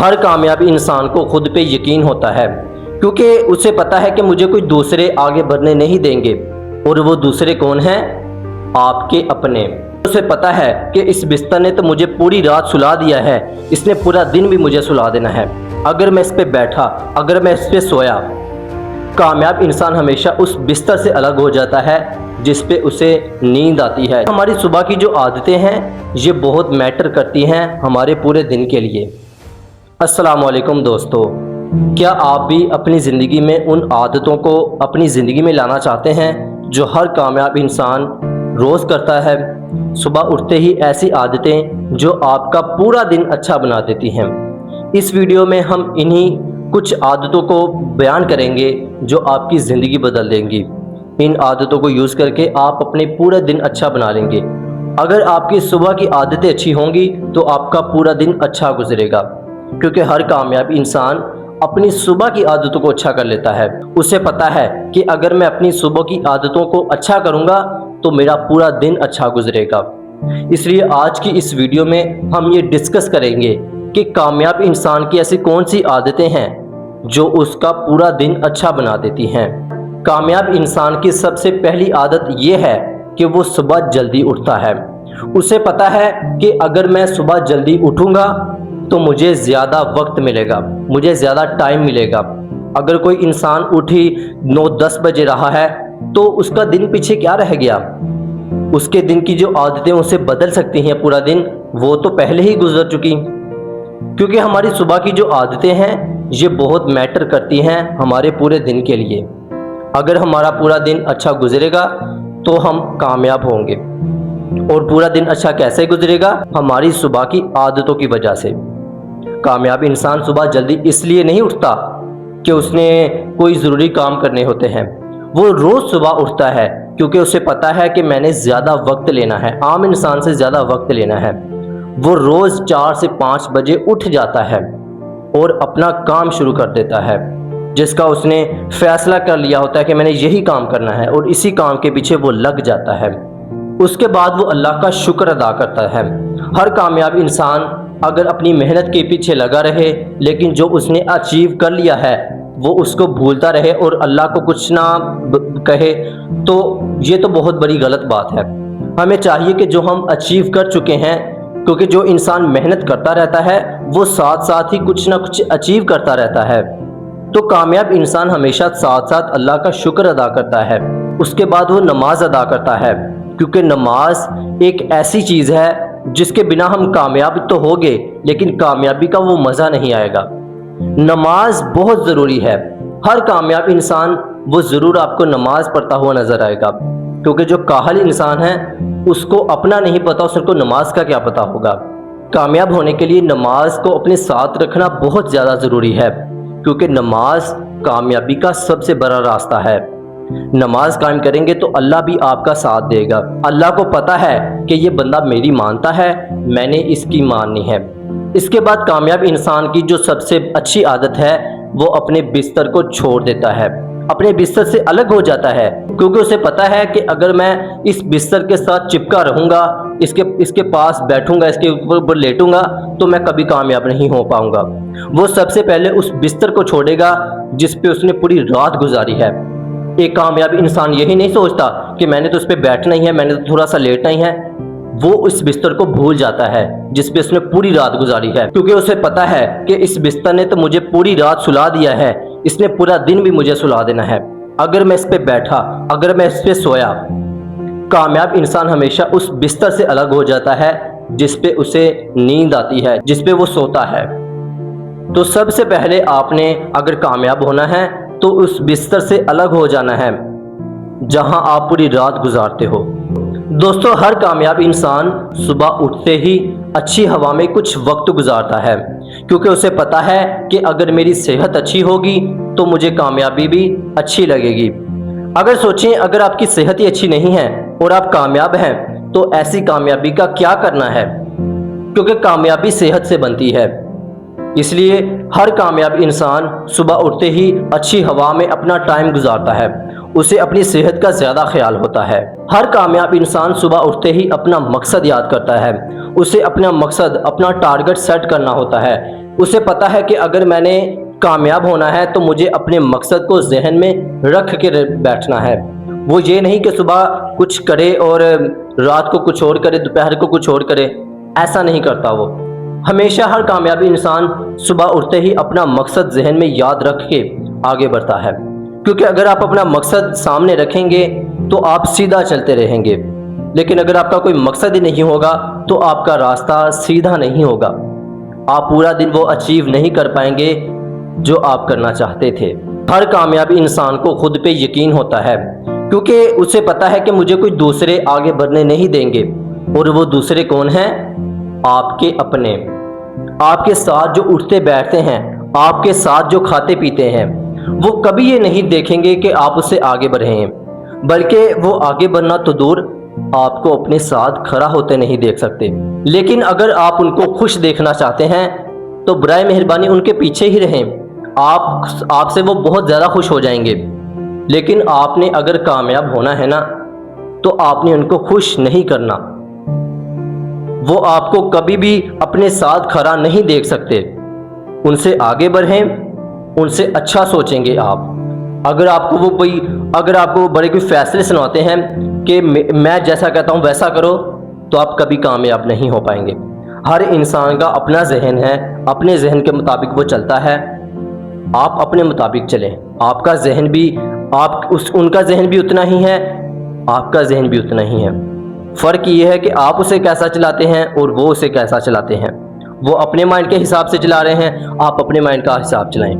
ہر کامیاب انسان کو خود پہ یقین ہوتا ہے، کیونکہ اسے پتا ہے کہ مجھے کوئی دوسرے آگے بڑھنے نہیں دیں گے، اور وہ دوسرے کون ہیں؟ آپ کے اپنے۔ اسے پتا ہے کہ اس بستر نے تو مجھے پوری رات سلا دیا ہے، اس نے پورا دن بھی مجھے سلا دینا ہے۔ اگر میں اس پہ بیٹھا، اگر میں اس پہ سویا، کامیاب انسان ہمیشہ اس بستر سے الگ ہو جاتا ہے جس پہ اسے نیند آتی ہے۔ ہماری صبح کی جو عادتیں ہیں یہ بہت میٹر کرتی ہیں ہمارے پورے دن کے لیے۔ السلام علیکم دوستو، کیا آپ بھی اپنی زندگی میں ان عادتوں کو اپنی زندگی میں لانا چاہتے ہیں جو ہر کامیاب انسان روز کرتا ہے؟ صبح اٹھتے ہی ایسی عادتیں جو آپ کا پورا دن اچھا بنا دیتی ہیں۔ اس ویڈیو میں ہم انہی کچھ عادتوں کو بیان کریں گے جو آپ کی زندگی بدل دیں گی۔ ان عادتوں کو یوز کر کے آپ اپنے پورے دن اچھا بنا لیں گے۔ اگر آپ کی صبح کی عادتیں اچھی ہوں گی تو آپ کا پورا دن اچھا گزرے گا، کیونکہ ہر کامیاب انسان اپنی صبح کی عادتوں کو اچھا کر لیتا ہے۔ اسے پتا ہے کہ اگر میں اپنی صبح کی عادتوں کو اچھا کروں گا تو میرا پورا دن اچھا گزرے گا۔ اس لیے آج کی اس ویڈیو میں ہم یہ ڈسکس کریں گے کہ کامیاب انسان کی ایسی کون سی عادتیں ہیں جو اس کا پورا دن اچھا بنا دیتی ہیں۔ کامیاب انسان کی سب سے پہلی عادت یہ ہے کہ وہ صبح جلدی اٹھتا ہے۔ اسے پتا ہے کہ اگر میں صبح جلدی اٹھوں گا تو مجھے زیادہ وقت ملے گا، مجھے زیادہ ٹائم ملے گا۔ اگر کوئی انسان اٹھی 9-10 بجے رہا ہے تو اس کا دن پیچھے کیا رہ گیا؟ اس کے دن کی جو عادتیں اسے بدل سکتی ہیں پورا دن، وہ تو پہلے ہی گزر چکی۔ کیونکہ ہماری صبح کی جو عادتیں ہیں یہ بہت میٹر کرتی ہیں ہمارے پورے دن کے لیے۔ اگر ہمارا پورا دن اچھا گزرے گا تو ہم کامیاب ہوں گے۔ اور پورا دن اچھا کیسے گزرے گا؟ ہماری صبح کی عادتوں کی وجہ سے۔ کامیاب انسان صبح جلدی اس لیے نہیں اٹھتا کہ اس نے کوئی ضروری کام کرنے ہوتے ہیں، وہ روز صبح اٹھتا ہے کیونکہ اسے پتا ہے کہ میں نے زیادہ وقت لینا ہے، عام انسان سے زیادہ وقت لینا ہے۔ وہ روز 4 سے 5 بجے اٹھ جاتا ہے اور اپنا کام شروع کر دیتا ہے جس کا اس نے فیصلہ کر لیا ہوتا ہے کہ میں نے یہی کام کرنا ہے، اور اسی کام کے پیچھے وہ لگ جاتا ہے۔ اس کے بعد وہ اللہ کا شکر ادا کرتا ہے۔ ہر کامیاب انسان اگر اپنی محنت کے پیچھے لگا رہے لیکن جو اس نے اچیو کر لیا ہے وہ اس کو بھولتا رہے اور اللہ کو کچھ نہ کہے تو یہ تو بہت بڑی غلط بات ہے۔ ہمیں چاہیے کہ جو ہم اچیو کر چکے ہیں، کیونکہ جو انسان محنت کرتا رہتا ہے وہ ساتھ ساتھ ہی کچھ نہ کچھ اچیو کرتا رہتا ہے، تو کامیاب انسان ہمیشہ ساتھ ساتھ اللہ کا شکر ادا کرتا ہے۔ اس کے بعد وہ نماز ادا کرتا ہے، کیونکہ نماز ایک ایسی چیز ہے جس کے بنا ہم کامیاب تو ہوگے لیکن کامیابی کا وہ مزہ نہیں آئے گا۔ نماز بہت ضروری ہے۔ ہر کامیاب انسان وہ ضرور آپ کو نماز پڑھتا ہوا نظر آئے گا، کیونکہ جو کاہل انسان ہے اس کو اپنا نہیں پتا، اس کو نماز کا کیا پتا ہوگا۔ کامیاب ہونے کے لیے نماز کو اپنے ساتھ رکھنا بہت زیادہ ضروری ہے، کیونکہ نماز کامیابی کا سب سے بڑا راستہ ہے۔ نماز قائم کریں گے تو اللہ بھی آپ کا ساتھ دے گا۔ اللہ کو پتا ہے کہ یہ بندہ میری مانتا ہے، میں نے اس کی ماننی ہے۔ اس کے بعد کامیاب انسان کی جو سب سے اچھی عادت ہے وہ اپنے بستر کو چھوڑ دیتا ہے، اپنے بستر سے الگ ہو جاتا ہے، کیونکہ اسے پتا ہے کہ اگر میں اس بستر کے ساتھ چپکا رہوں گا، اس کے پاس بیٹھوں گا، اس کے اوپر لیٹوں گا تو میں کبھی کامیاب نہیں ہو پاؤں گا۔ وہ سب سے پہلے اس بستر کو چھوڑے گا جس پہ اس نے پوری رات گزاری ہے۔ ایک کامیاب انسان یہی نہیں سوچتا کہ میں نے تو اس پہ بیٹھنا ہی ہے، میں نے تو تھوڑا سا لیٹنا ہی ہے۔ وہ اس بستر کو بھول جاتا ہے جس پہ اس نے پوری رات گزاری ہے، کیونکہ اسے پتا ہے کہ اس بستر نے تو مجھے پوری رات سلا دیا ہے، اس نے پورا دن بھی مجھے سلا دینا ہے۔ اگر میں اس پہ بیٹھا، اگر میں اس پہ سویا، کامیاب انسان ہمیشہ اس بستر سے الگ ہو جاتا ہے جس پہ اسے نیند آتی ہے، جس پہ وہ سوتا ہے۔ تو سب سے پہلے آپ نے اگر کامیاب ہونا ہے تو اس بستر سے الگ ہو جانا ہے جہاں آپ پوری رات گزارتے ہو۔ دوستو، ہر کامیاب انسان صبح اٹھتے ہی اچھی ہوا میں کچھ وقت گزارتا ہے، کیونکہ اسے پتا ہے کہ اگر میری صحت اچھی ہوگی تو مجھے کامیابی بھی اچھی لگے گی۔ اگر سوچیں، اگر آپ کی صحت ہی اچھی نہیں ہے اور آپ کامیاب ہیں تو ایسی کامیابی کا کیا کرنا ہے، کیونکہ کامیابی صحت سے بنتی ہے۔ اس لیے ہر کامیاب انسان صبح اٹھتے ہی اچھی ہوا میں اپنا ٹائم گزارتا ہے، اسے اپنی صحت کا زیادہ خیال ہوتا ہے۔ ہر کامیاب انسان صبح اٹھتے ہی اپنا مقصد یاد کرتا ہے، اسے اپنا مقصد، اپنا ٹارگٹ سیٹ کرنا ہوتا ہے۔ اسے پتہ ہے کہ اگر میں نے کامیاب ہونا ہے تو مجھے اپنے مقصد کو ذہن میں رکھ کے بیٹھنا ہے۔ وہ یہ نہیں کہ صبح کچھ کرے اور رات کو کچھ اور کرے، دوپہر کو کچھ اور کرے، ایسا نہیں کرتا وہ۔ ہمیشہ ہر کامیابی انسان صبح اٹھتے ہی اپنا مقصد ذہن میں یاد رکھ کے آگے بڑھتا ہے، کیونکہ اگر آپ اپنا مقصد سامنے رکھیں گے تو آپ سیدھا چلتے رہیں گے، لیکن اگر آپ کا کوئی مقصد ہی نہیں ہوگا تو آپ کا راستہ سیدھا نہیں ہوگا، آپ پورا دن وہ اچیو نہیں کر پائیں گے جو آپ کرنا چاہتے تھے۔ ہر کامیابی انسان کو خود پہ یقین ہوتا ہے، کیونکہ اسے پتہ ہے کہ مجھے کوئی دوسرے آگے بڑھنے نہیں دیں گے، اور وہ دوسرے کون ہیں؟ آپ کے اپنے۔ آپ کے ساتھ جو اٹھتے بیٹھتے ہیں، آپ کے ساتھ جو کھاتے پیتے ہیں، وہ کبھی یہ نہیں دیکھیں گے کہ آپ اس سے آگے بڑھے ہیں، بلکہ وہ آگے بڑھنا تو دور آپ کو اپنے ساتھ کھڑا ہوتے نہیں دیکھ سکتے۔ لیکن اگر آپ ان کو خوش دیکھنا چاہتے ہیں تو برائے مہربانی ان کے پیچھے ہی رہیں، آپ سے وہ بہت زیادہ خوش ہو جائیں گے۔ لیکن آپ نے اگر کامیاب ہونا ہے نا تو آپ نے ان کو خوش نہیں کرنا، وہ آپ کو کبھی بھی اپنے ساتھ کھڑا نہیں دیکھ سکتے۔ ان سے آگے بڑھیں، ان سے اچھا سوچیں گے آپ۔ اگر آپ کو وہ بڑے کوئی فیصلے سناتے ہیں کہ میں جیسا کہتا ہوں ویسا کرو، تو آپ کبھی کامیاب نہیں ہو پائیں گے۔ ہر انسان کا اپنا ذہن ہے، اپنے ذہن کے مطابق وہ چلتا ہے۔ آپ اپنے مطابق چلیں، آپ کا ذہن بھی ان کا ذہن بھی اتنا ہی ہے، آپ کا ذہن بھی اتنا ہی ہے۔ فرق یہ ہے کہ آپ اسے کیسا چلاتے ہیں اور وہ اسے کیسا چلاتے ہیں۔ وہ اپنے مائنڈ کے حساب سے چلا رہے ہیں، آپ اپنے مائنڈ کا حساب چلائیں۔